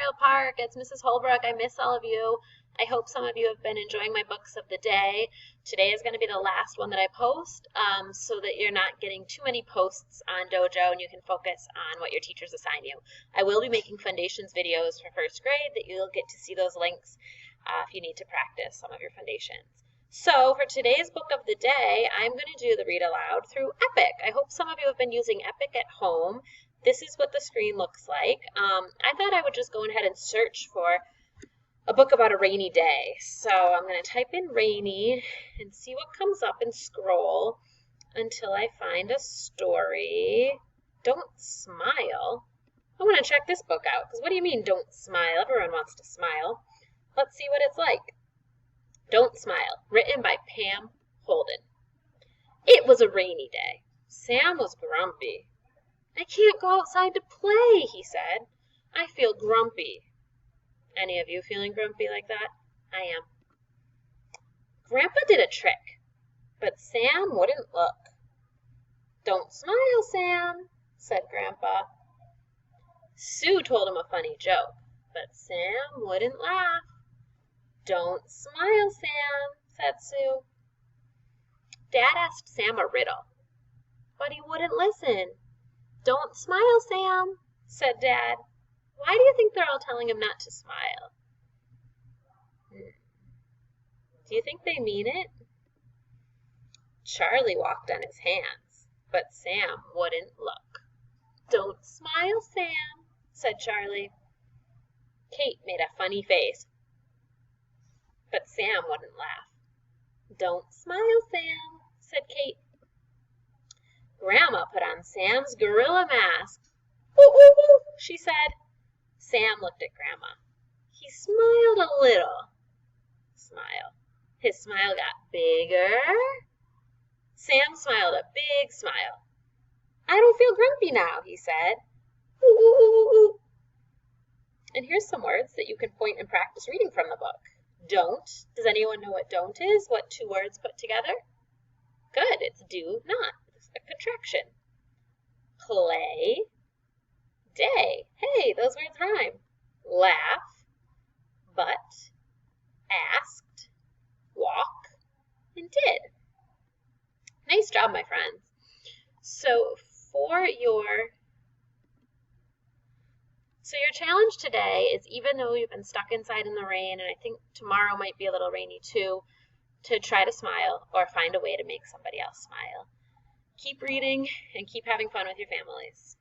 Memorial Park. It's Mrs. Holbrook. I miss all of you. I hope some of you have been enjoying my books of the day. Today is going to be the last one that I post so that you're not getting too many posts on Dojo and you can focus on what your teachers assign you. I will be making Foundations videos for first grade that you'll get to see those links if you need to practice some of your foundations. So for today's book of the day, I'm going to do the read aloud through Epic. I hope some of you have been using Epic at home. This is what the screen looks like. I thought I would just go ahead and search for a book about a rainy day. So I'm going to type in rainy and see what comes up and scroll until I find a story. Don't smile. I want to check this book out because what do you mean don't smile? Everyone wants to smile. Let's see what it's like. Don't Smile, written by Pam Holden. It was a rainy day. Sam was grumpy. I can't go outside to play, he said. I feel grumpy. Any of you feeling grumpy like that? I am. Grandpa did a trick, but Sam wouldn't look. Don't smile, Sam, said Grandpa. Sue told him a funny joke, but Sam wouldn't laugh. Don't smile, Sam, said Sue. Dad asked Sam a riddle, but he wouldn't listen. Don't smile, Sam, said Dad. Why do you think they're all telling him not to smile? Do you think they mean it? Charlie walked on his hands, but Sam wouldn't look. Don't smile, Sam, said Charlie. Kate made a funny face, but Sam wouldn't laugh. Don't smile, Sam, said Kate. Grandma put on Sam's gorilla mask. Ooh, ooh, ooh, she said. Sam looked at Grandma. He smiled a little. Smile. His smile got bigger. Sam smiled a big smile. I don't feel grumpy now, he said. Ooh, ooh, ooh, ooh. And here's some words that you can point and practice reading from the book. Don't. Does anyone know what don't is? What two words put together? Good. It's do not. It's a contraction. Play. Day. Hey, those words rhyme. Laugh. But. Asked. Walk. And did. Nice job, my friends. So your challenge today is, even though you've been stuck inside in the rain, and I think tomorrow might be a little rainy too, to try to smile or find a way to make somebody else smile. Keep reading and keep having fun with your families.